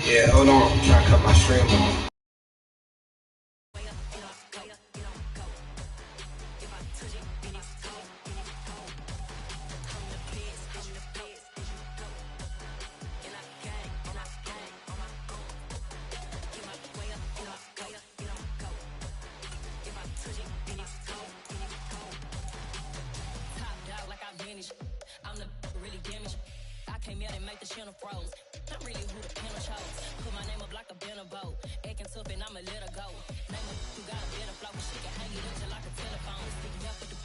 Yeah, hold on. I'm trying to cut my stream off. I'm the really damaged. I came out and make the channel froze. I'm really who the panel chose. Put my name up like a banner boat. Acting tough and I'ma let her go. Name her who got a better flow. She can hang it up just like a telephone. Sticking up with the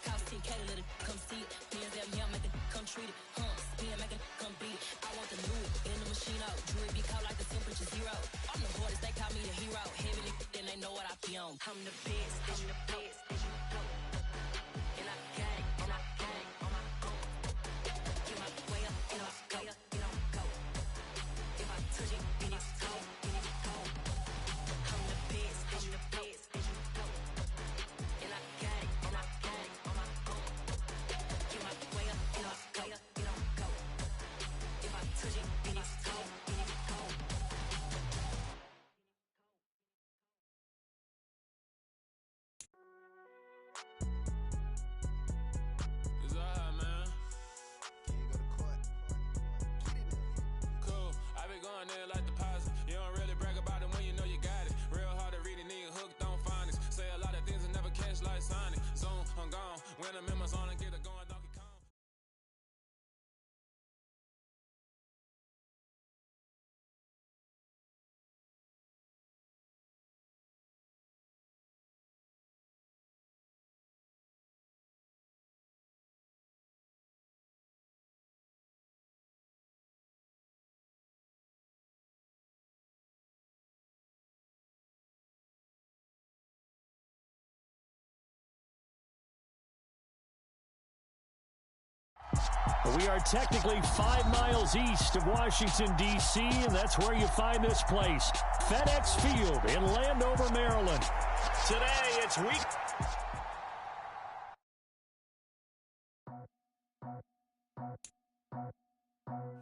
cost 10K to let it come see it. Hands down here, make it come treat it. Spin, make it come beat it. I want the new in the machine out. Jewelry be cold like the temperature zero. I'm the hardest, they call me the hero. Heavily, then they know what I be on. I'm the best, I'm the best, and you know. And I gang, and I gang on my own. Get my way up, get up, way up, get on go. If I touch it, then it's cold, then it's cold. I'm the best, and you know. And I gang on my own. Get my way up, get up, way up, get on go. If I touch it, then it's cold, then it's cold. It's alright, man. Cool. I be going there like the positive. You don't really brag about it when you know you got it. Real hard to read a nigga hooked on phonics. Say a lot of things and never catch like Sonic. Zone, I'm gone. When I'm in my zone and get it going, Donkey Kong. We are technically 5 miles east of Washington, D.C., and that's where you find this place, FedEx Field in Landover, Maryland. Today, it's week...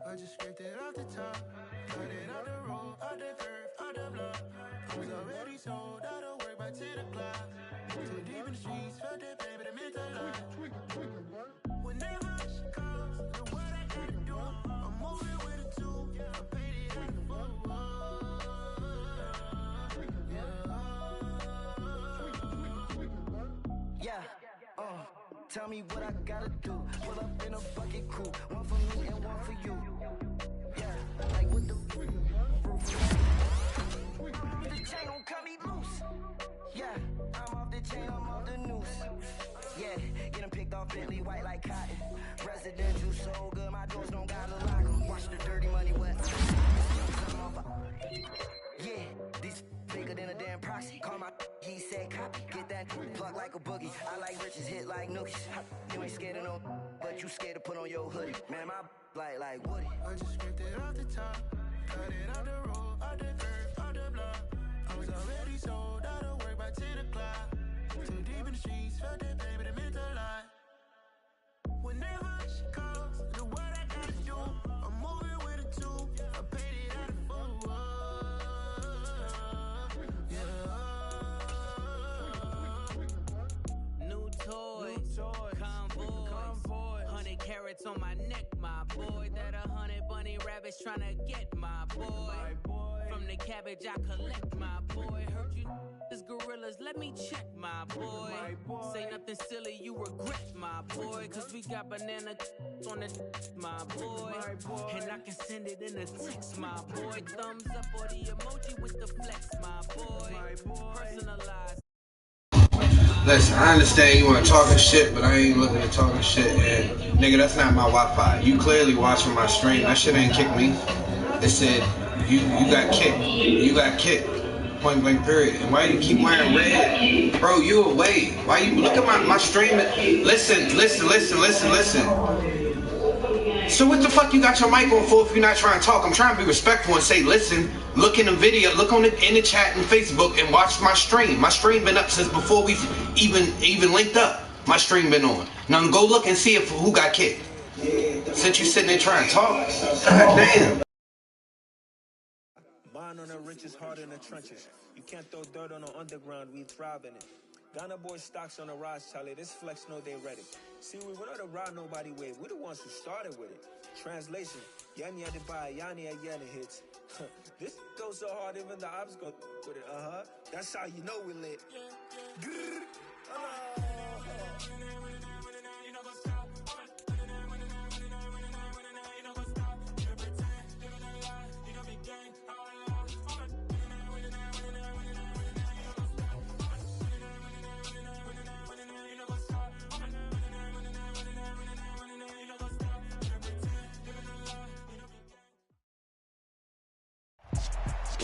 I just scraped it off the top, cut it out the road, out the curve, out the block. I was already sold, out of work by 10 o'clock. Too deep in the streets, felt that pain, but it meant a lot. Whenever she calls, know what I gotta do. I'm moving with a two, I paid it out the full. Yeah, tell me what I gotta do. Pull up in a bucket crew, one for me and one for you. Yeah, like with the roof. The chain gon' cut me loose. Yeah, I'm off the chain, I'm off the noose. Yeah, get them picked off Bentley white like cotton. Residential so good, my doors don't gotta lock 'em. Watch the dirty money wet. Yeah, these bigger than a damn proxy. Call my he said copy. Get that plug like a boogie. I like riches, hit like nookies. You ain't scared of no, but you scared to put on your hoodie. Man, my like Woody. I just scraped it off the top, cut it out the road, out the curve, out the block. I was already sold, out of work by 10 o'clock. Too deep in the streets, felt that pain, but it meant a lot. Whenever she calls, know what I gotta do. I'm moving with a two, I paid it out the full. New toys, convoys, 100 carats on my neck, my boy. That 100 bunny rabbits tryna get my boy. From the cabbage I collect, my boy. Heard you is gorillas, let me check, my boy. Say nothing silly, you regret, my boy. Cause we got banana on the my boy. And I can send it in a text, my boy. Thumbs up or the emoji with the flex, my boy. Personalized. Listen, I understand you want to talk shit, but I ain't looking to talk shit. And nigga, that's not my Wi-Fi. You clearly watching my stream. That shit ain't kicked me. It said you got kicked. You got kicked. Point blank period. And why you keep wearing red? Bro, you away. Why you look at my stream? Listen. So what the fuck you got your mic on for if you're not trying to talk? I'm trying to be respectful and say, listen, look in the video, look on it in the chat and Facebook and watch my stream. My stream been up since before we even linked up. My stream been on. Now go look and see if who got kicked. Since you sitting there trying to talk, god damn. on the riches, hard in the trenches. You can't throw dirt on the underground, we thrive in it. Ghana boys stocks on the rise, Charlie. This flex know they ready. See, we're not the ride nobody wave. We're the ones who started with it. Translation, Yanni had to buy Yanni at Yanni hits. This goes so hard, even the ops go with it. That's how you know we lit.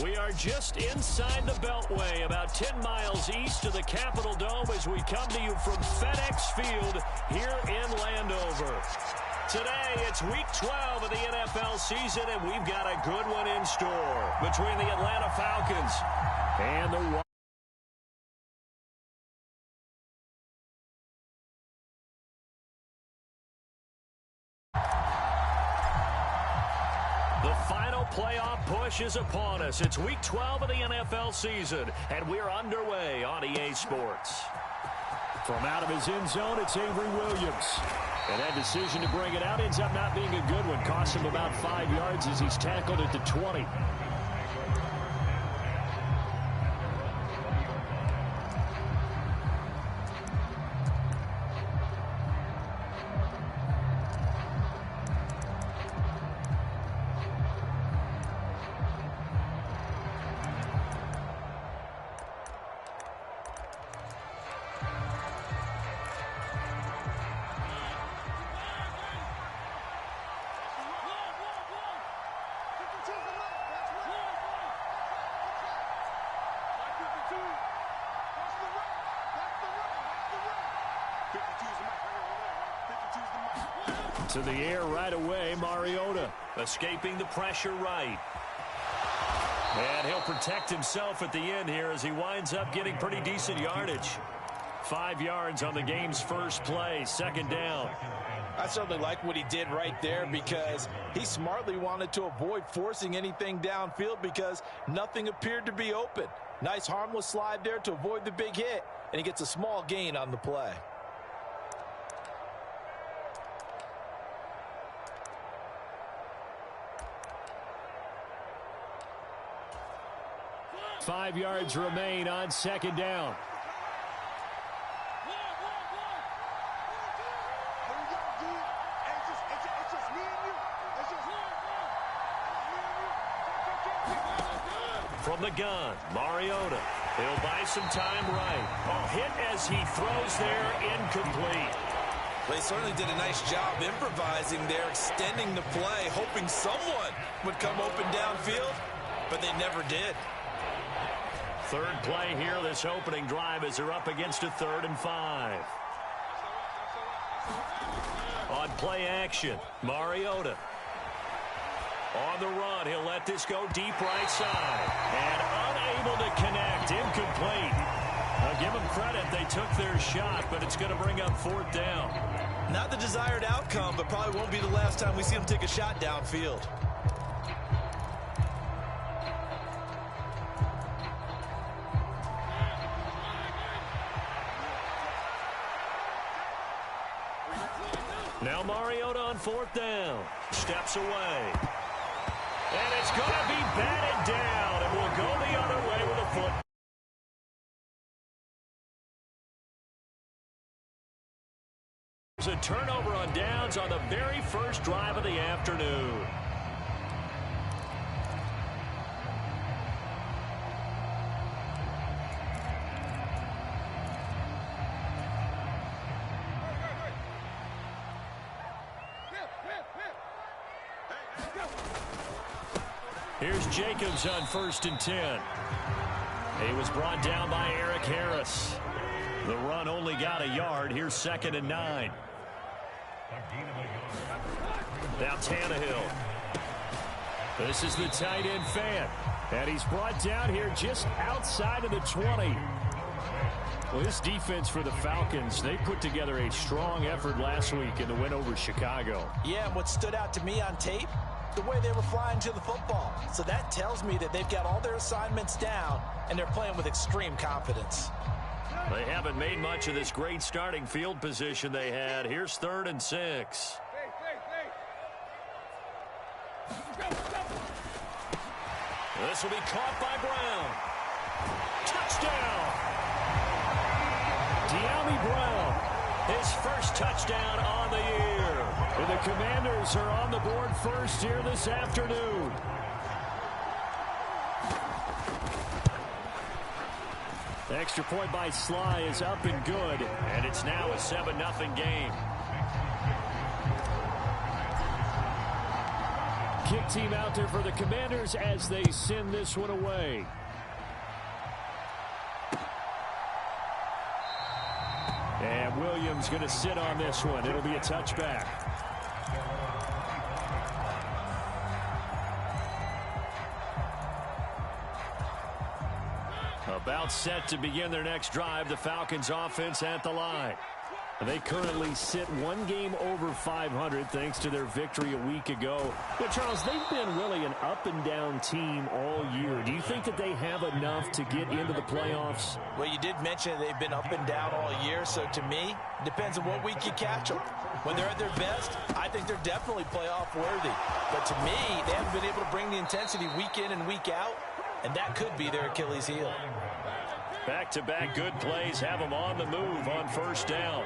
We are just inside the Beltway, about 10 miles east of the Capitol Dome as we come to you from FedEx Field here in Landover. Today, it's Week 12 of the NFL season, and we've got a good one in store between the Atlanta Falcons and the playoff push is upon us. It's Week 12 of the NFL season, and we're underway on EA Sports. From out of his end zone, it's Avery Williams. And that decision to bring it out ends up not being a good one. Cost him about 5 yards as he's tackled at the 20. To the air right away, Mariota escaping the pressure right. And he'll protect himself at the end here as he winds up getting pretty decent yardage. 5 yards on the game's first play, second down. I certainly like what he did right there because he smartly wanted to avoid forcing anything downfield because nothing appeared to be open. Nice harmless slide there to avoid the big hit, and he gets a small gain on the play. 5 yards remain on second down. From the gun, Mariota. He'll buy some time right. A hit as he throws there, incomplete. They certainly did a nice job improvising there, extending the play, hoping someone would come open downfield, but they never did. Third play here, this opening drive, as they're up against a 3rd and 5. On play action, Mariota. On the run, he'll let this go deep right side. And unable to connect, incomplete. Now give them credit, they took their shot, but it's going to bring up 4th down. Not the desired outcome, but probably won't be the last time we see him take a shot downfield. Now Mariota on 4th down. Steps away. And it's going to be batted down, and we'll go the other way with a foot. There's a turnover on downs on the very first drive of the afternoon. Here's Jacobs on 1st and 10. He was brought down by Eric Harris. The run only got a yard. Here's 2nd and 9. Now Tannehill. This is the tight end fan. And he's brought down here just outside of the 20. Well, this defense for the Falcons, they put together a strong effort last week in the win over Chicago. Yeah, and what stood out to me on tape, the way they were flying to the football. So that tells me that they've got all their assignments down, and they're playing with extreme confidence. They haven't made much of this great starting field position they had. Here's 3rd and 6. This will be caught by Brown. Touchdown! De'Ami Brown, his first touchdown on the year. And the Commanders are on the board first here this afternoon. The extra point by Sly is up and good, and it's now a 7-0 game. Kick team out there for the Commanders as they send this one away. And Williams going to sit on this one. It'll be a touchback. About set to begin their next drive, the Falcons offense at the line. They currently sit 1 game over 500 thanks to their victory a week ago. But, Charles, they've been really an up-and-down team all year. Do you think that they have enough to get into the playoffs? Well, you did mention they've been up and down all year, so to me, it depends on what week you catch them. When they're at their best, I think they're definitely playoff worthy. But to me, they haven't been able to bring the intensity week in and week out, and that could be their Achilles heel. Back-to-back good plays have them on the move on 1st down.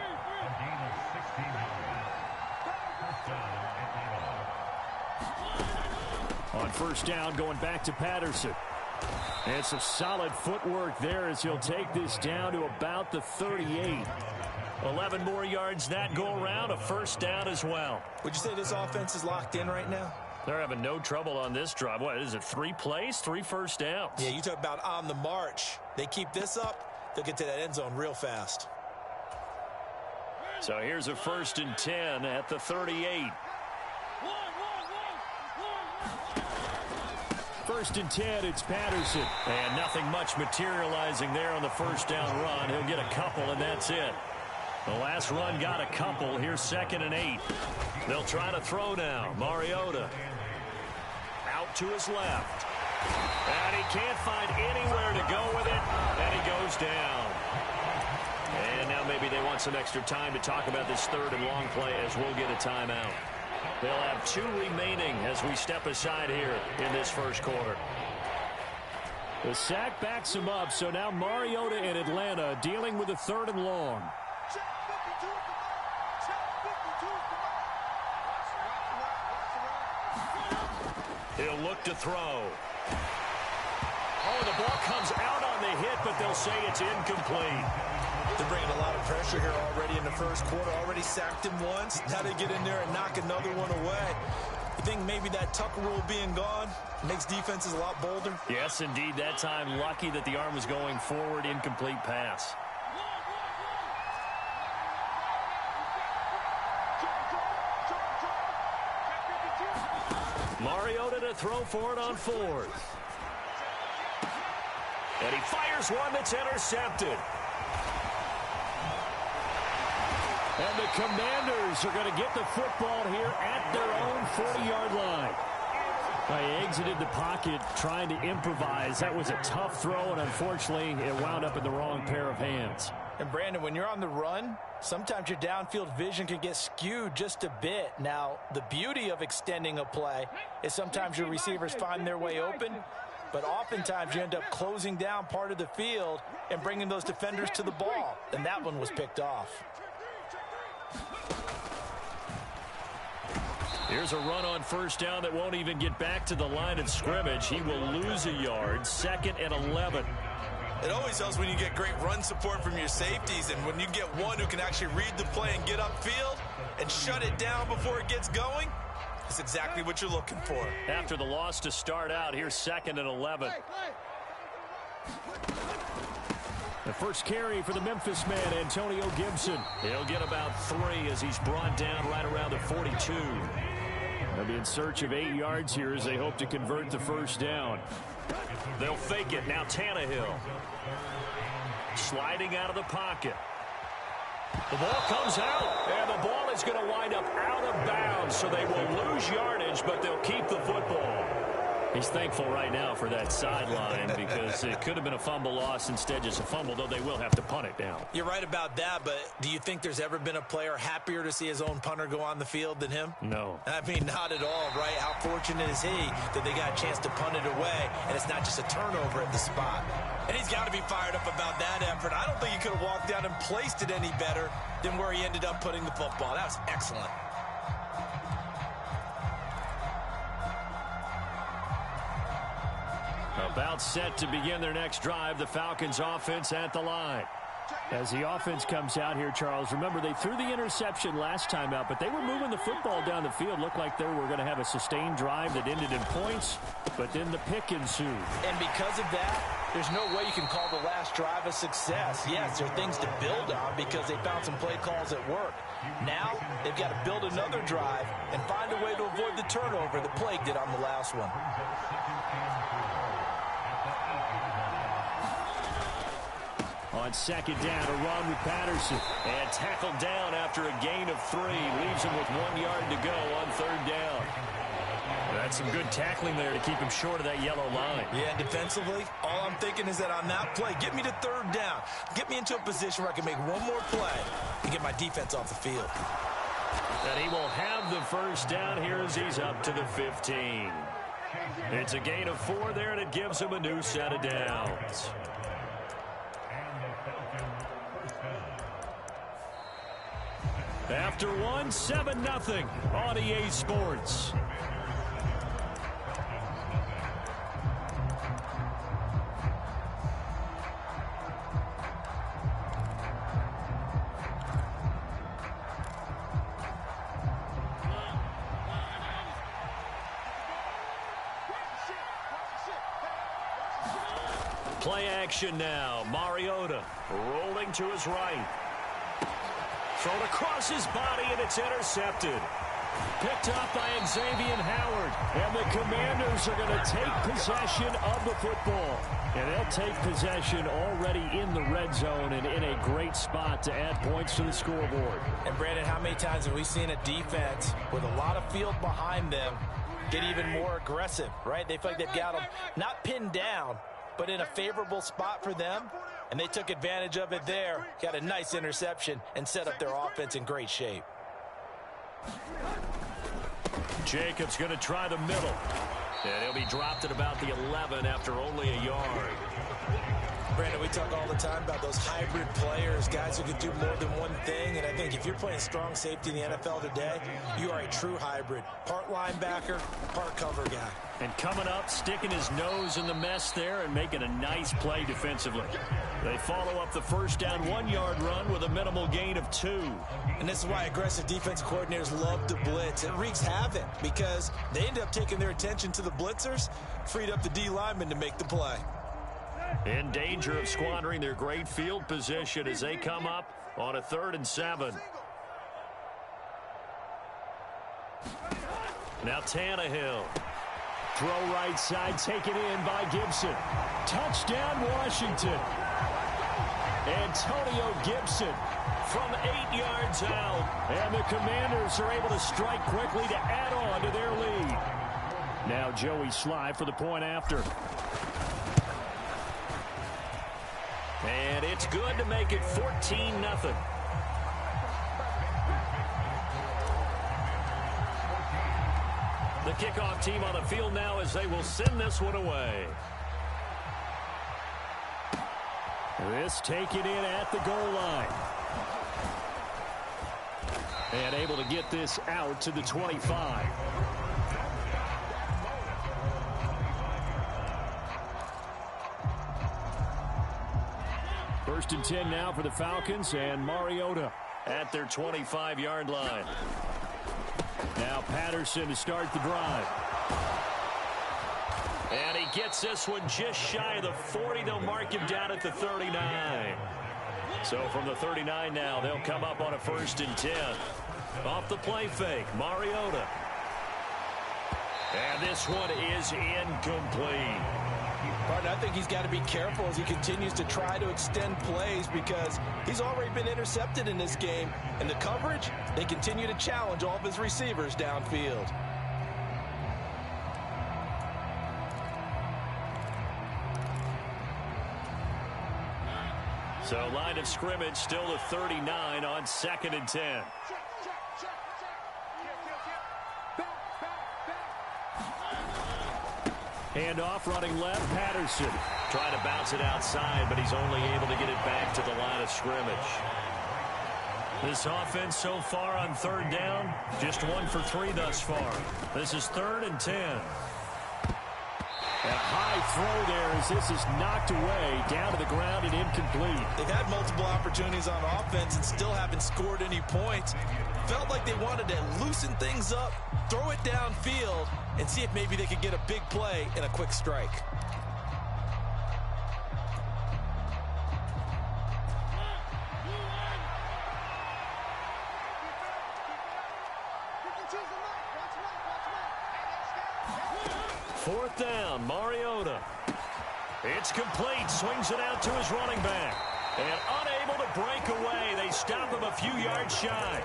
On 1st down, going back to Patterson. And some solid footwork there as he'll take this down to about the 38. 11 more yards that go around, a 1st down as well. Would you say this offense is locked in right now? They're having no trouble on this drive. What is it, 3 plays, 3 first downs? Yeah, you talk about on the march. They keep this up, they'll get to that end zone real fast. So here's a 1st and 10 at the 38. 1st and 10, it's Patterson. And nothing much materializing there on the 1st down run. He'll get a couple, and that's it. The last run got a couple. Here's 2nd and 8. They'll try to throw now. Mariota out to his left. And he can't find anywhere to go with it. And he goes down. And now maybe they want some extra time to talk about this 3rd and long play as we'll get a timeout. They'll have 2 remaining as we step aside here in this 1st quarter. The sack backs him up, so now Mariota in Atlanta dealing with a 3rd and long. He'll look to throw. Oh, the ball comes out on the hit, but they'll say it's incomplete. They're bringing a lot of pressure here already in the 1st quarter. Already sacked him once. Now they get in there and knock another one away. You think maybe that Tucker rule being gone makes defenses a lot bolder? Yes, indeed. That time, lucky that the arm was going forward. Incomplete pass. Mariota to throw for it on 4th. And he fires one that's intercepted. And the Commanders are going to get the football here at their own 40-yard line. They exited the pocket trying to improvise. That was a tough throw, and unfortunately, it wound up in the wrong pair of hands. And, Brandon, when you're on the run, sometimes your downfield vision can get skewed just a bit. Now, the beauty of extending a play is sometimes your receivers find their way open, but oftentimes you end up closing down part of the field and bringing those defenders to the ball. And that one was picked off. Here's a run on 1st down that won't even get back to the line of scrimmage. He will lose a yard. 2nd and 11. It always helps when you get great run support from your safeties, and when you get one who can actually read the play and get upfield and shut it down before it gets going, that's exactly what you're looking for. After the loss to start out, here's 2nd and 11. The first carry for the Memphis man, Antonio Gibson. He'll get about 3 as he's brought down right around the 42. They'll be in search of 8 yards here as they hope to convert the 1st down. They'll fake it. Now Tannehill. Sliding out of the pocket. The ball comes out, and the ball is going to wind up out of bounds, so they will lose yardage, but they'll keep the football. He's thankful right now for that sideline because it could have been a fumble loss, instead just a fumble, though they will have to punt it down. You're right about that, but do you think there's ever been a player happier to see his own punter go on the field than him? No. I mean, not at all, right? How fortunate is he that they got a chance to punt it away, and it's not just a turnover at the spot. And he's got to be fired up about that effort. I don't think he could have walked down and placed it any better than where he ended up putting the football. That was excellent. About set to begin their next drive, the Falcons offense at the line. As the offense comes out here, Charles, remember they threw the interception last time out, but they were moving the football down the field. Looked like they were going to have a sustained drive that ended in points, but then the pick ensued. And because of that, there's no way you can call the last drive a success. Yes, there are things to build on because they found some play calls at work. Now, they've got to build another drive and find a way to avoid the turnover that Plague did on the last one. On second down, a run with Patterson. And tackled down after a gain of 3. Leaves him with 1 yard to go on third down. That's some good tackling there to keep him short of that yellow line. Yeah, defensively, all I'm thinking is that on that play, get me to third down. Get me into a position where I can make one more play and get my defense off the field. And he will have the first down here as he's up to the 15. It's a gain of 4 there, and it gives him a new set of downs. After 1, 7-0 on EA Sports. Play action now. Mariota rolling to his right. Thrown across his body, and it's intercepted. Picked up by Xavier Howard. And the Commanders are going to take possession of the football. And they'll take possession already in the red zone and in a great spot to add points to the scoreboard. And, Brandon, how many times have we seen a defense with a lot of field behind them get even more aggressive, right? They feel like they've got them not pinned down, but in a favorable spot for them. And they took advantage of it there. Got a nice interception and set up their offense in great shape. Jacobs going to try the middle. And he'll be dropped at about the 11 after only a yard. Brandon, we talk all the time about those hybrid players, guys who can do more than one thing. And I think if you're playing strong safety in the NFL today, you are a true hybrid. Part linebacker, part cover guy. And coming up, sticking his nose in the mess there and making a nice play defensively. They follow up the first down 1-yard run with a minimal gain of 2. And this is why aggressive defense coordinators love to blitz. It wreaks havoc because they end up taking their attention to the blitzers, freed up the D linemen to make the play. In danger of squandering their great field position as they come up on a 3rd and 7. Now Tannehill. Throw right side, taken in by Gibson. Touchdown, Washington. Antonio Gibson from 8 yards out. And the Commanders are able to strike quickly to add on to their lead. Now Joey Sly for the point after. And it's good to make it 14-0. The kickoff team on the field now as they will send this one away. This taken in at the goal line. And able to get this out to the 25. First and 10 now for the Falcons, and Mariota at their 25-yard line. Now Patterson to start the drive. And he gets this one just shy of the 40. They'll mark him down at the 39. So from the 39 now, they'll come up on a 1st and 10. Off the play fake, Mariota. And this one is incomplete. Partner, I think he's got to be careful as he continues to try to extend plays because he's already been intercepted in this game. And the coverage, they continue to challenge all of his receivers downfield. So line of scrimmage still to 39 on 2nd and 10. Handoff running left, Patterson. Trying to bounce it outside, but he's only able to get it back to the line of scrimmage. This offense so far on 3rd down, just 1 for 3 thus far. This is 3rd and 10. A high throw there as this is knocked away, down to the ground and incomplete. They've had multiple opportunities on offense and still haven't scored any points. Felt like they wanted to loosen things up, throw it downfield, and see if maybe they could get a big play and a quick strike. Fourth down, Mariota. It's complete, swings it out to his running back. And unable to break away, they stop him a few yards shy.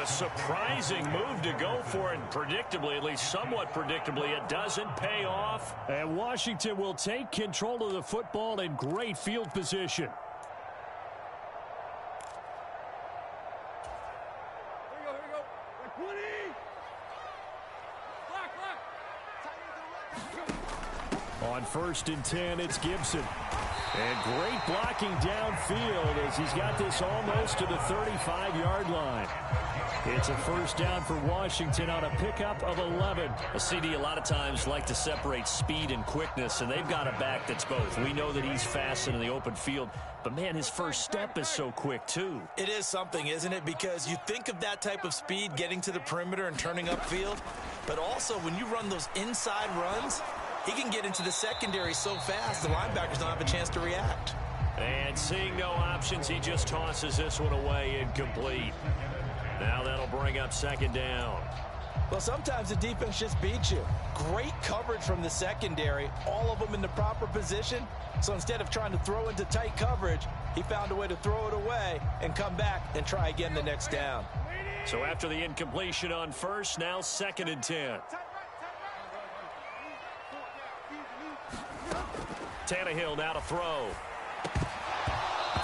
A surprising move to go for it, and predictably, at least somewhat predictably, it doesn't pay off. And Washington will take control of the football in great field position. On 1st and 10, it's Gibson. And great blocking downfield as he's got this almost to the 35-yard line. It's a first down for Washington on a pickup of 11. A CD a lot of times like to separate speed and quickness, and they've got a back that's both. We know that he's fast in the open field, but, man, his first step is so quick, too. It is something, isn't it? Because you think of that type of speed getting to the perimeter and turning upfield, but also when you run those inside runs, he can get into the secondary so fast the linebackers don't have a chance to react. And seeing no options, he just tosses this one away, incomplete. Now that'll bring up 2nd down. Well, sometimes the defense just beats you. Great coverage from the secondary, all of them in the proper position. So instead of trying to throw into tight coverage, he found a way to throw it away and come back and try again the next down. So after the incompletion on 1st, now 2nd and 10. Tannehill now to throw.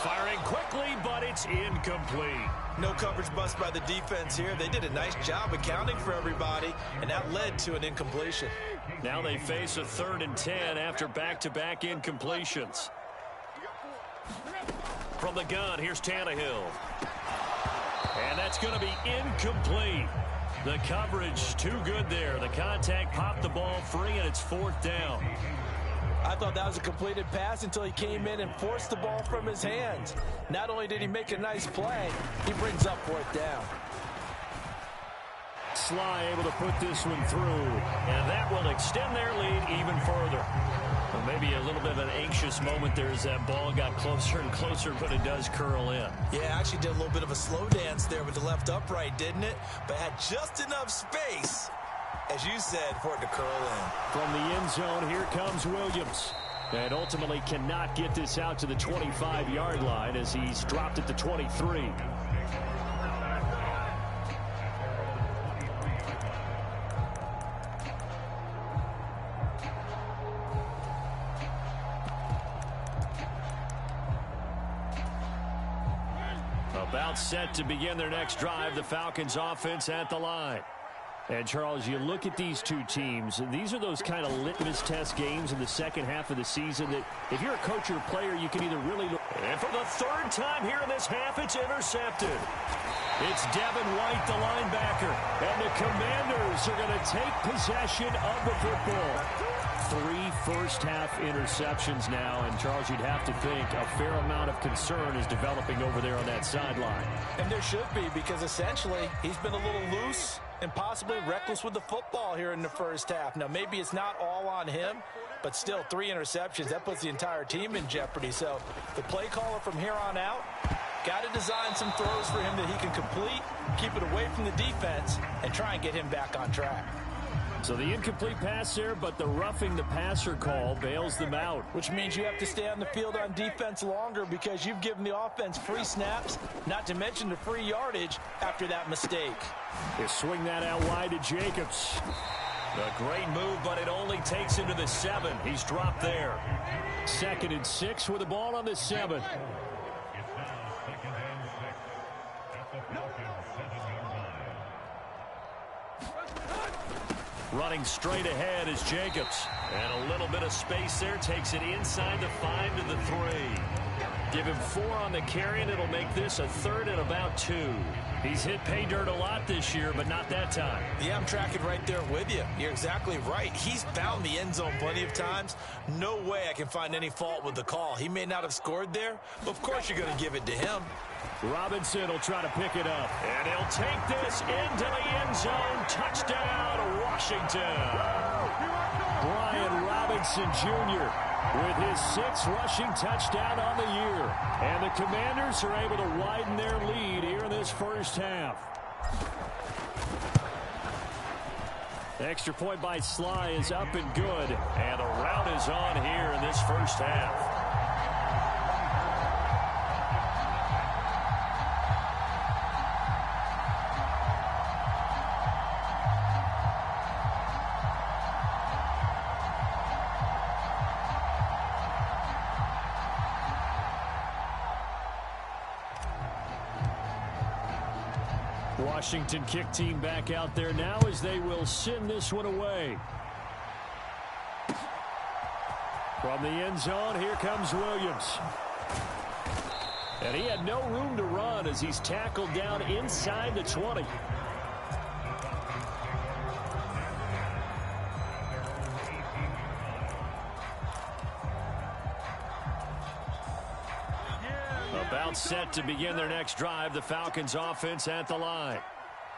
Firing quickly, but it's incomplete. No coverage bust by the defense here. They did a nice job accounting for everybody, and that led to an incompletion. Now they face a 3rd and 10 after back-to-back incompletions. From the gun, here's Tannehill. And that's going to be incomplete. The coverage too good there. The contact popped the ball free, and it's 4th down. I thought that was a completed pass until he came in and forced the ball from his hands. Not only did he make a nice play, he brings up 4th down. Sly able to put this one through, and that will extend their lead even further. Well, maybe a little bit of an anxious moment there as that ball got closer and closer, but it does curl in. Yeah, actually did a little bit of a slow dance there with the left upright, didn't it? But had just enough space, as you said, for it to curl in. From the end zone, here comes Williams. And ultimately cannot get this out to the 25-yard line as he's dropped at the 23. About set to begin their next drive, the Falcons offense at the line. And, Charles, you look at these two teams, these are those kind of litmus test games in the second half of the season that if you're a coach or a player, you can either really look. And for the 3rd time here in this half, it's intercepted. It's Devin White, the linebacker, and the Commanders are going to take possession of the football. 3 first-half interceptions now, and, Charles, you'd have to think a fair amount of concern is developing over there on that sideline. And there should be, because essentially he's been a little loose and possibly reckless with the football here in the first half. Now, maybe it's not all on him, but still 3 interceptions. That puts the entire team in jeopardy. So the play caller from here on out got to design some throws for him that he can complete, keep it away from the defense, and try and get him back on track. So the incomplete pass there, but the roughing the passer call bails them out. Which means you have to stay on the field on defense longer because you've given the offense free snaps, not to mention the free yardage after that mistake. They swing that out wide to Jacobs. A great move, but it only takes him to the 7. He's dropped there. 2nd and 6 with the ball on the 7. Running straight ahead is Jacobs. And a little bit of space there. Takes it inside the 5 to the 3. Give him 4 on the carry, and it'll make this a 3rd and about 2. He's hit pay dirt a lot this year, but not that time. Yeah, I'm tracking right there with you. You're exactly right. He's found the end zone plenty of times. No way I can find any fault with the call. He may not have scored there, but of course you're going to give it to him. Robinson will try to pick it up. And he'll take this into the end zone. Touchdown, Washington. Brian Robinson Jr. with his 6th rushing touchdown on the year. And the Commanders are able to widen their lead here in this first half. The extra point by Sly is up and good. And the rout is on here in this first half. Washington kick team back out there now as they will send this one away. From the end zone, here comes Williams. And he had no room to run as he's tackled down inside the 20. About set to begin their next drive, the Falcons offense at the line.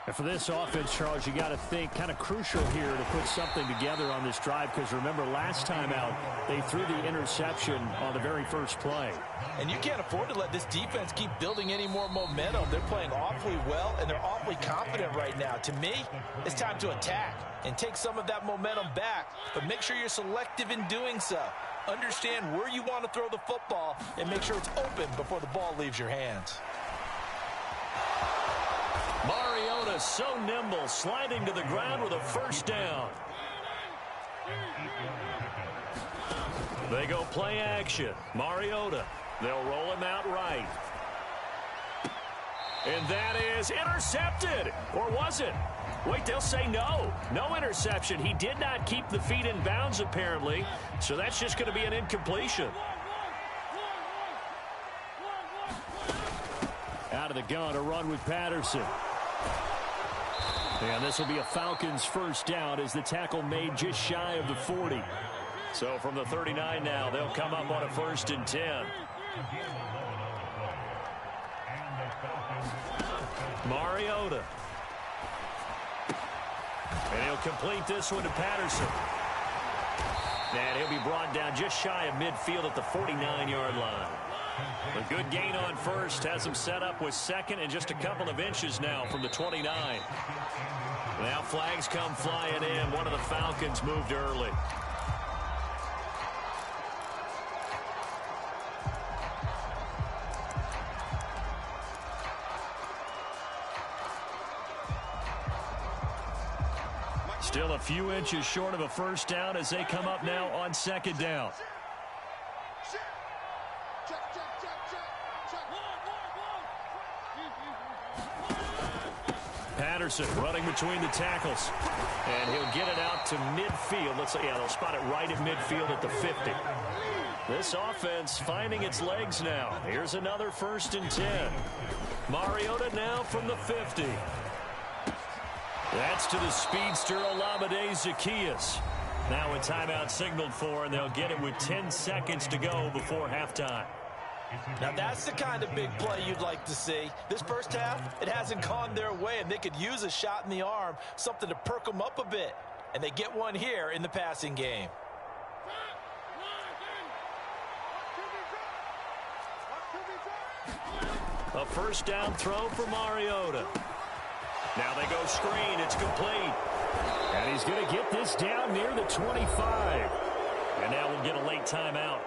And for this offense, Charles, you got to think kind of crucial here to put something together on this drive, because remember last time out they threw the interception on the very first play. And you can't afford to let this defense keep building any more momentum. They're playing awfully well and they're awfully confident right now. To me, it's time to attack and take some of that momentum back, but make sure you're selective in doing so. Understand where you want to throw the football and make sure it's open before the ball leaves your hands. Mariota so nimble, sliding to the ground with a first down. They go play action. Mariota. They'll roll him out right. And that is intercepted. Or was it? Wait, they'll say no. No interception. He did not keep the feet in bounds, apparently. So that's just going to be an incompletion. Out of the gun, a run with Patterson. And this will be a Falcons first down as the tackle made just shy of the 40. So from the 39 now, they'll come up on a 1st and 10. Mariota. And he'll complete this one to Patterson. And he'll be brought down just shy of midfield at the 49-yard line. A good gain on first has him set up with 2nd and just a couple of inches now from the 29. Now flags come flying in. One of the Falcons moved early. Still a few inches short of a first down as they come up now on 2nd down. Patterson running between the tackles. And he'll get it out to midfield. They'll spot it right at midfield at the 50. This offense finding its legs now. Here's another 1st and 10. Mariota now from the 50. That's to the speedster Olamide Zaccheaus. Now a timeout signaled for, and they'll get it with 10 seconds to go before halftime. Now that's the kind of big play you'd like to see. This first half, it hasn't gone their way, and they could use a shot in the arm, something to perk them up a bit. And they get one here in the passing game. A first down throw for Mariota. Now they go screen. It's complete. And he's going to get this down near the 25. And now we'll get a late timeout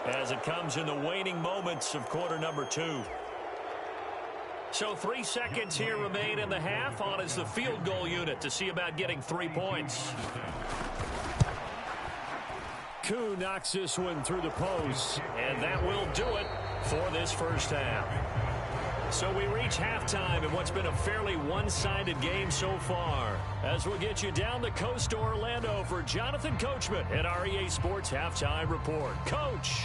as it comes in the waning moments of quarter number 2. So 3 seconds here remain in the half. On is the field goal unit to see about getting 3 points. Koo knocks this one through the post, and that will do it for this first half. So we reach halftime in what's been a fairly one-sided game so far. As we'll get you down the coast to Orlando for Jonathan Coachman at our EA Sports Halftime Report. Coach.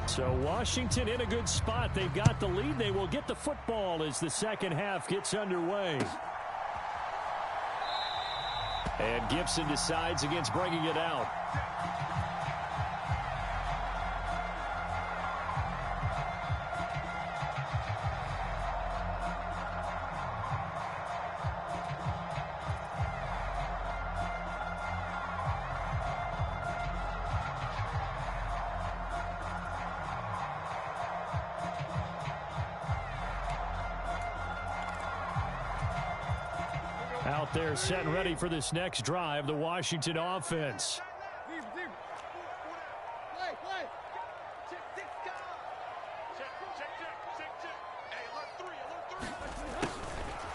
So Washington in a good spot. They've got the lead. They will get the football as the second half gets underway. And Gibson decides against bringing it out. Out there set and ready for this next drive, the Washington offense.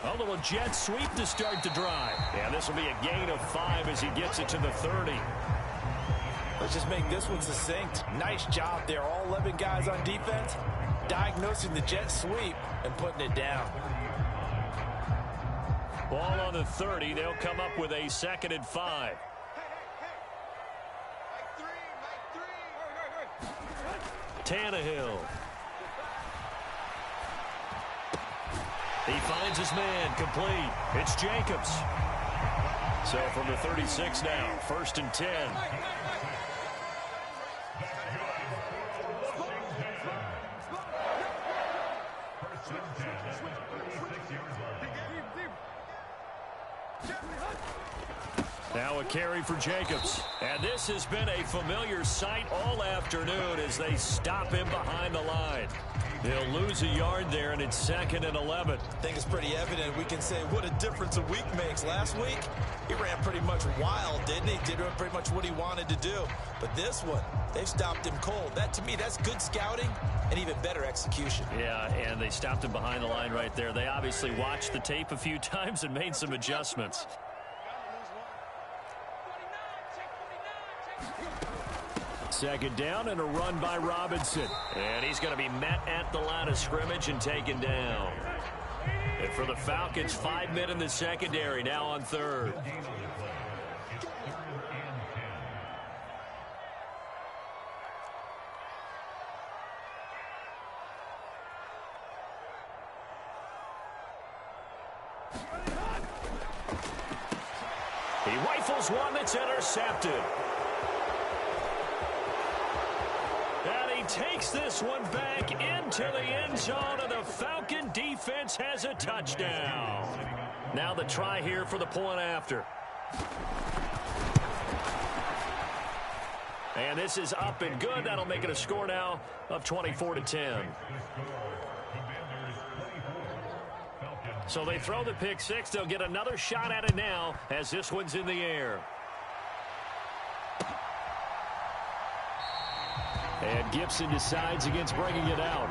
A little jet sweep to start the drive. Yeah, this will be a gain of 5 as he gets it to the 30. Let's just make this one succinct. Nice job there. All 11 guys on defense diagnosing the jet sweep and putting it down. Ball on the 30. They'll come up with a 2nd and 5. Tannehill. He finds his man, complete. It's Jacobs. So from the 36 now, 1st and 10. Now a carry for Jacobs. And this has been a familiar sight all afternoon as they stop him behind the line. They'll lose a yard there, and it's 2nd and 11. I think it's pretty evident. We can say what a difference a week makes. Last week, he ran pretty much wild, didn't he? Did pretty much what he wanted to do. But this one, they've stopped him cold. That, to me, that's good scouting and even better execution. Yeah, and they stopped him behind the line right there. They obviously watched the tape a few times and made some adjustments. Second down and a run by Robinson. And he's going to be met at the line of scrimmage and taken down. And for the Falcons, 5 men in the secondary, now on 3rd. He rifles one that's intercepted. Takes this one back into the end zone, and the Falcon defense has a touchdown. Now the try here for the point after. And this is up and good. That'll make it a score now of 24-10. So they throw the pick 6. They'll get another shot at it now as this one's in the air. And Gibson decides against bringing it out.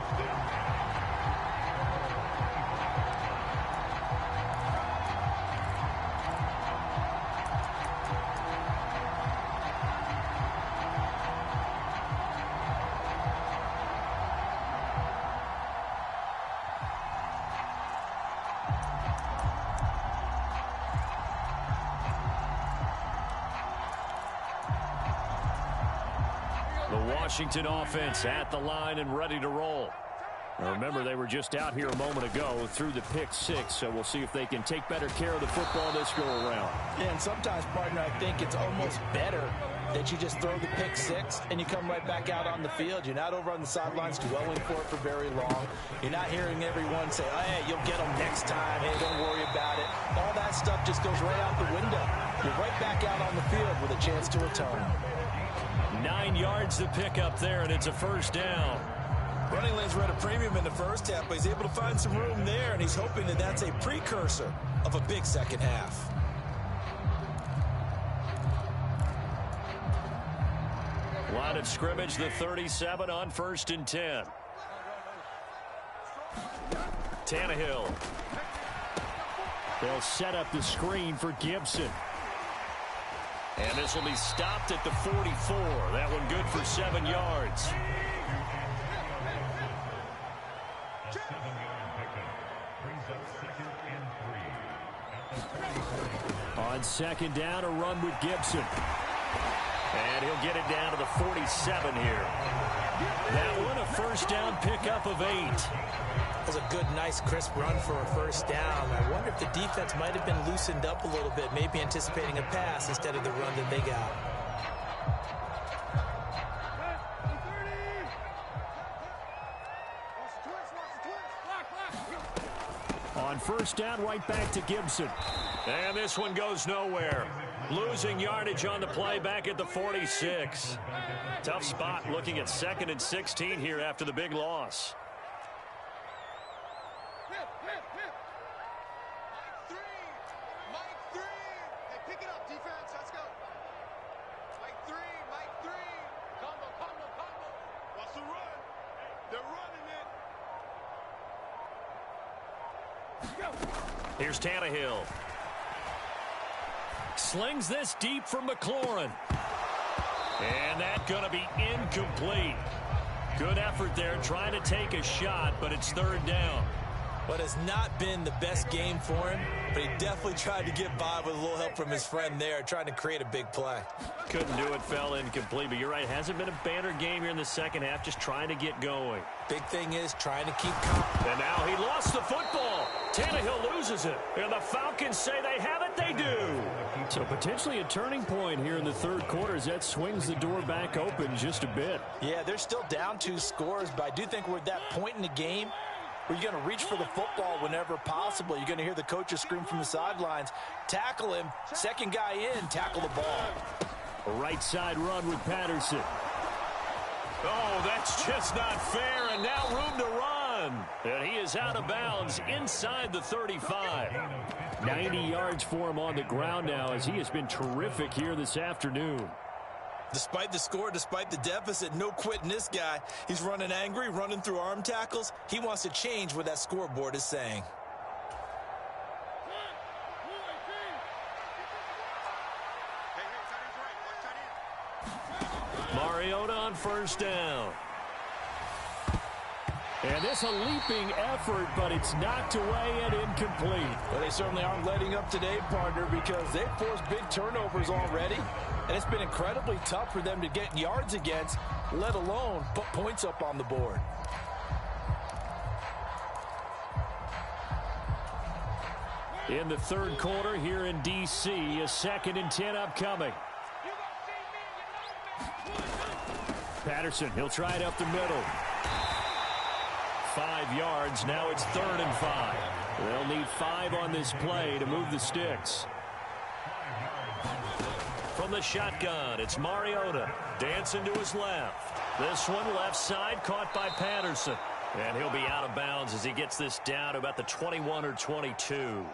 Washington offense at the line and ready to roll. Now remember, they were just out here a moment ago through the pick 6, so we'll see if they can take better care of the football this go around. Yeah, and sometimes, partner, I think it's almost better that you just throw the pick six and you come right back out on the field. You're not over on the sidelines dwelling for it for very long. You're not hearing everyone say, oh, hey, you'll get them next time. Hey, don't worry about it. All that stuff just goes right out the window. You're right back out on the field with a chance to atone. 9 yards to pick up there, and it's a first down. Running lanes were at a premium in the first half, but he's able to find some room there, and he's hoping that that's a precursor of a big second half. Line of scrimmage, the 37 on 1st and 10. Tannehill. They'll set up the screen for Gibson. And this will be stopped at the 44. That one good for 7 yards. On 2nd down, a run with Gibson. And he'll get it down to the 47 here. That one, a first down pickup of 8. That was a good, nice, crisp run for a first down. I wonder if the defense might have been loosened up a little bit, maybe anticipating a pass instead of the run that they got. On 1st down, right back to Gibson. And this one goes nowhere. Losing yardage on the play back at the 46. Tough spot looking at 2nd and 16 here after the big loss. Here's Tannehill. Slings this deep from McLaurin. And that's going to be incomplete. Good effort there trying to take a shot, but it's 3rd down. What has not been the best game for him, but he definitely tried to get by with a little help from his friend there, trying to create a big play. Couldn't do it, fell incomplete, but you're right. Hasn't been a banner game here in the second half, just trying to get going. Big thing is trying to keep calm. And now he lost the football. Tannehill loses it. And the Falcons say they have it, they do. So potentially a turning point here in the 3rd quarter as that swings the door back open just a bit. Yeah, they're still down 2 scores, but I do think we're at that point in the game where you're going to reach for the football whenever possible. You're going to hear the coaches scream from the sidelines, tackle him, 2nd guy in, tackle the ball. A right side run with Patterson. Oh, that's just not fair, and now room to run. And he is out of bounds inside the 35. 90 yards for him on the ground now as he has been terrific here this afternoon. Despite the score, despite the deficit, no quitting this guy. He's running angry, running through arm tackles. He wants to change what that scoreboard is saying. Mariota on 1st down. And this a leaping effort, but it's knocked away and incomplete. Well, they certainly aren't letting up today, partner, because they've forced big turnovers already. And it's been incredibly tough for them to get yards against, let alone put points up on the board. In the 3rd quarter here in D.C., a 2nd and 10 upcoming. Patterson, he'll try it up the middle. 5 yards, now it's 3rd and 5. They'll need 5 on this play to move the sticks. From the shotgun, it's Mariota. Dancing to his left. This one left side caught by Patterson. And he'll be out of bounds as he gets this down to about the 21 or 22.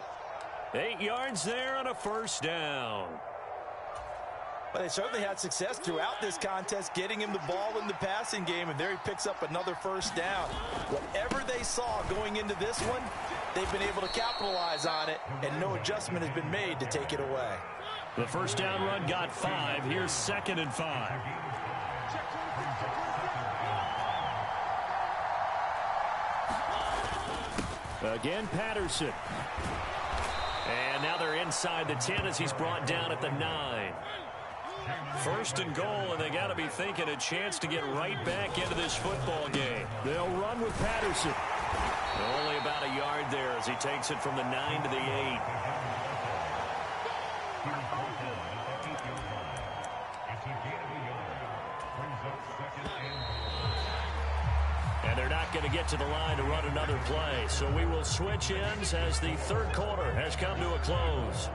8 yards there on a 1st down. But they certainly had success throughout this contest, getting him the ball in the passing game, and there he picks up another 1st down. Whatever they saw going into this one, they've been able to capitalize on it, and no adjustment has been made to take it away. The 1st down run got 5. Here's 2nd and 5. Again, Patterson. And now they're inside the 10 as he's brought down at the 9. 1st and goal, and they got to be thinking a chance to get right back into this football game. They'll run with Patterson. Only about a yard there as he takes it from the 9 to the 8. And they're not going to get to the line to run another play. So we will switch ends as the third quarter has come to a close.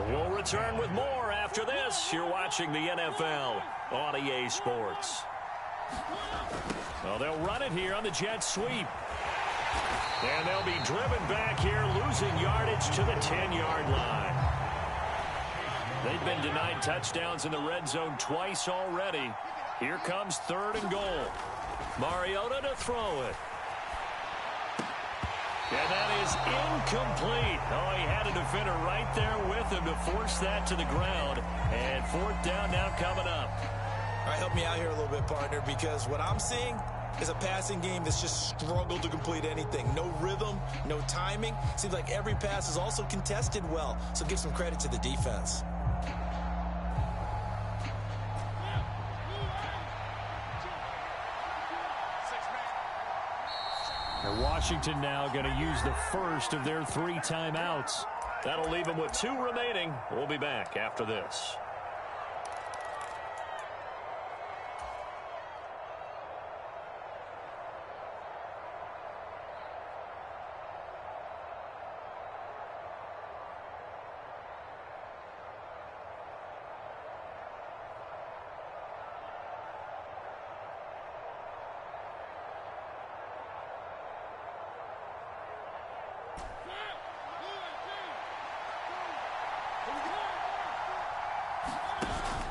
We'll return with more after this. You're watching the NFL on EA Sports. Well, they'll run it here on the jet sweep. And they'll be driven back here, losing yardage to the 10-yard line. They've been denied touchdowns in the red zone twice already. Here comes 3rd and goal. Mariota to throw it. And that is incomplete. Oh, he had a defender right there with him to force that to the ground. And 4th down now coming up. All right, help me out here a little bit, partner, because what I'm seeing is a passing game that's just struggled to complete anything. No rhythm, no timing. Seems like every pass is also contested well, so give some credit to the defense. And Washington now going to use the first of their 3 timeouts. That'll leave them with 2 remaining. We'll be back after this.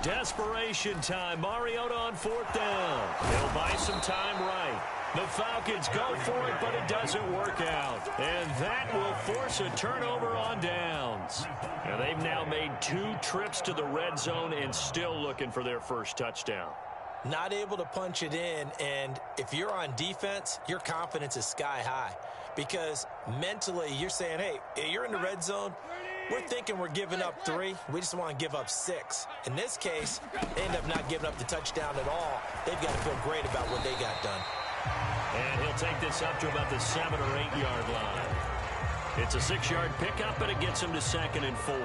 Desperation time. Mariota on 4th down. They'll buy some time right. The Falcons go for it, but it doesn't work out. And that will force a turnover on downs. And they've now made 2 trips to the red zone and still looking for their first touchdown. Not able to punch it in, and if you're on defense, your confidence is sky high. Because mentally, you're saying, hey, you're in the red zone. We're thinking we're giving up 3. We just want to give up 6. In this case, they end up not giving up the touchdown at all. They've got to feel great about what they got done. And he'll take this up to about the 7 or 8 yard line. It's a 6-yard pickup, and it gets him to 2nd and 4.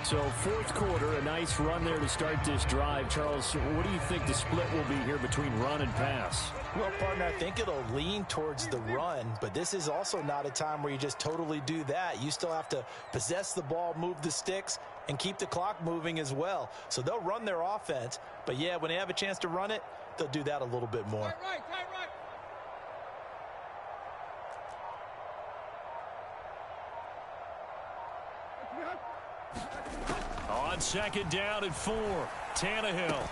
So 4th quarter, a nice run there to start this drive. Charles, what do you think the split will be here between run and pass? Well, partner, I think it'll lean towards the run, but this is also not a time where you just totally do that. You still have to possess the ball, move the sticks, and keep the clock moving as well. So they'll run their offense, but yeah, when they have a chance to run it, they'll do that a little bit more. Right. On 2nd down and 4, Tannehill.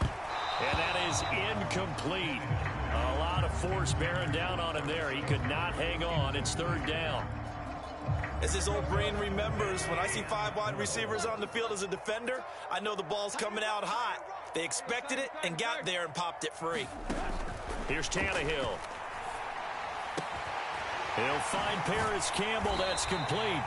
And that is incomplete. A lot of force bearing down on him there. He could not hang on. It's 3rd down. As his old brain remembers, when I see 5 wide receivers on the field as a defender, I know the ball's coming out hot. They expected it and got there and popped it free. Here's Tannehill. He'll find Paris Campbell. That's complete.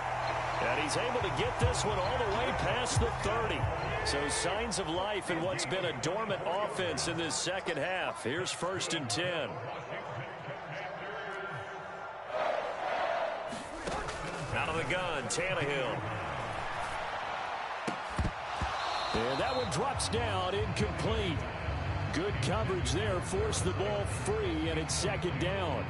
And he's able to get this one all the way past the 30. So signs of life in what's been a dormant offense in this second half. Here's 1st and 10. Out of the gun, Tannehill. And that one drops down, incomplete. Good coverage there, forced the ball free, and it's 2nd down.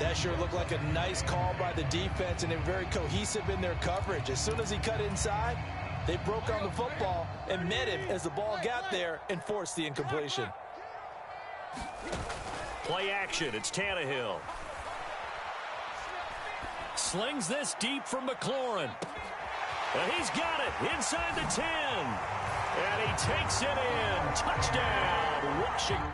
That sure looked like a nice call by the defense, and they're very cohesive in their coverage. As soon as he cut inside, they broke on the football and met him as the ball got there and forced the incompletion. Play action, it's Tannehill. Slings this deep from McLaurin. And he's got it inside the 10. And he takes it in. Touchdown, Washington.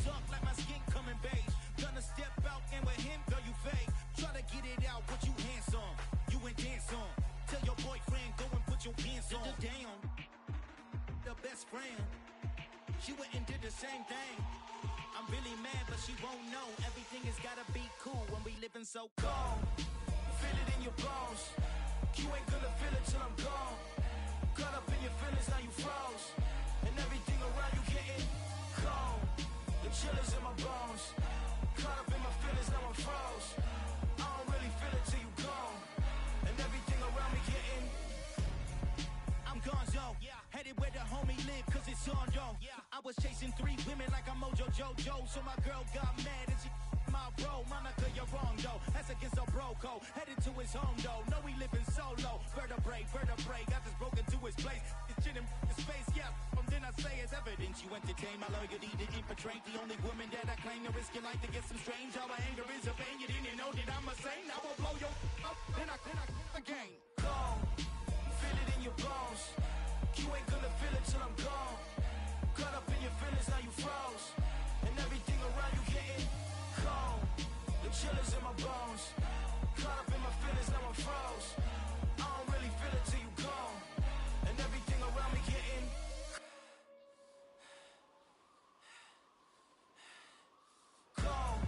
dark like my skin coming beige. Gonna step out and with him, girl, you fake. Try to get it out, what you handsome. You ain't dance on. Tell your boyfriend, go and put your pants on. Down. The best friend. She went and did the same thing. I'm really mad, but she won't know. Everything has gotta be cool when we living so cold. Feel it in your bones. You ain't gonna feel it till I'm gone. Caught up in your feelings, now you froze. And everything around you getting cold. The chillers in my bones. Caught up in my feelings, now I'm froze. I don't really feel it till you gone. And everything around me getting I'm gonzo, headed where the homie live, cause it's on, yo. I was chasing 3 women like I'm Mojo Jojo, so my girl got mad and she my bro. Monica, you're wrong, though. That's against our bro code. Headed to his home, though. No, we living solo. Vertebrae, got this broken to his place. It's shit in his face, yeah. From then I say it's evidence. You entertain my loyalty to infiltrate. The only woman that I claim to risk your life to get some strange. All my anger is a pain. You didn't know that I'm a saint. I will blow your up, then I again. Gone. Feel it in your bones. You ain't gonna feel it till I'm gone. Caught up in your feelings, now you froze. And everything around you getting cold. The chillers in my bones. Caught up in my feelings, now I'm froze. I don't really feel it till you gone. And everything around me getting cold.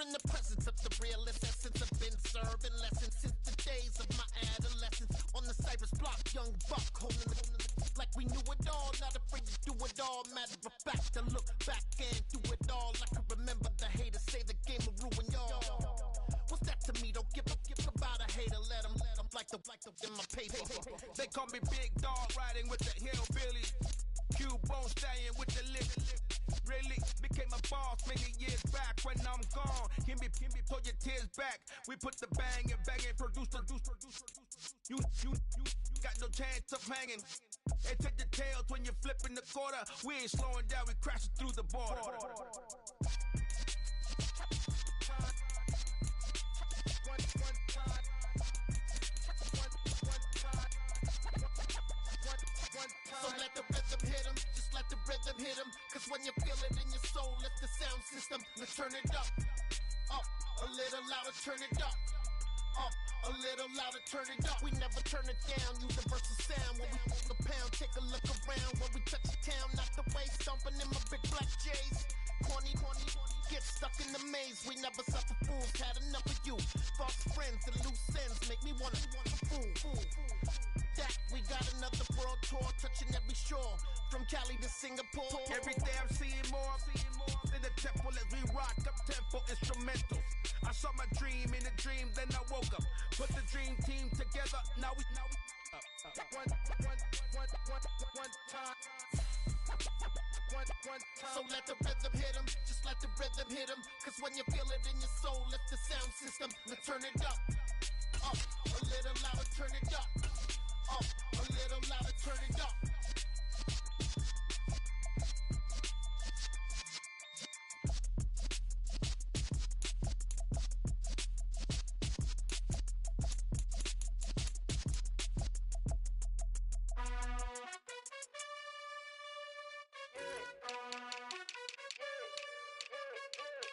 in the presence of the realest essence. I've been serving lessons since the days of my adolescence. On the Cypress block, young buck holding the like we knew it all, not afraid to do it all. Matter of fact, I look back and do it all. I can remember the haters say the game will ruin y'all. What's that to me? Don't give about a hater. Let them like the in my paper. They call me Big Dog, riding with the hillbilly. Cubone staying with the list. Really became a boss many years back. When I'm gone, can be pull your tears back. We put the bang and produce. You got no chance of hanging. They take the tails when you're flipping the quarter. We ain't slowing down, we crashing through the border. So let the rhythm hit him, just let the rhythm hit him. Cause when you feel it in your soul, lift the sound system. Let's turn it up, a little louder, turn it up, a little louder, turn it up. We never turn it down, universal sound. When we hold the pound, take a look around. When we touch the town, not the way, stomping in my big black J's. Corny, get stuck in the maze. We never suffer fools, had enough of you. False friends and loose ends make me wanna fool. That we got another world tour, touching every shore, from Cali to Singapore. Every day I'm seeing more in the temple as we rock up tempo instrumentals. I saw my dream in a dream, then I woke up. Put the dream team together, now we one time. So let the rhythm hit him, just let the rhythm hit him. Cause when you feel it in your soul, lift the sound system. Let's turn it up, a little louder, turn it up, a little louder, turn it up.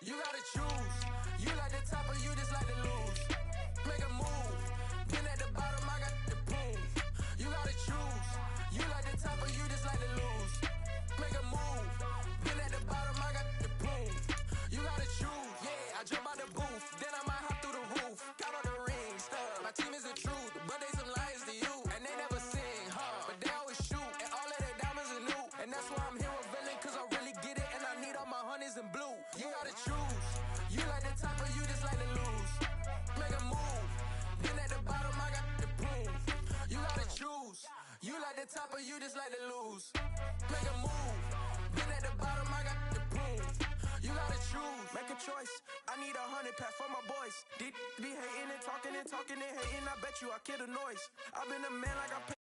You gotta choose. You like the top or you just like to lose. Make a move. Then at the bottom, I got the proof. You gotta choose. You like the top or you just like to lose. Make a move. Then at the bottom, I got the proof. You gotta choose. Yeah, I jump out the booth. Then I might hop through the roof. Count on the rings. My team is the truth, but they some liars to you. And they never sing, but they always shoot. And all of their diamonds are new. And that's why I'm here with villain, cause I really get it. And I need all my honeys in blue. You gotta choose. You like the top or you just like to lose. Make a move. Then at the bottom, I got the proof. You gotta choose. You like the top or you just like to lose. Make a move. Then at the bottom, I got the proof. You gotta choose. Make a choice. I need 100 pack for my boys. Be hating and talking and hating. I bet you I kill the noise. I've been a man like I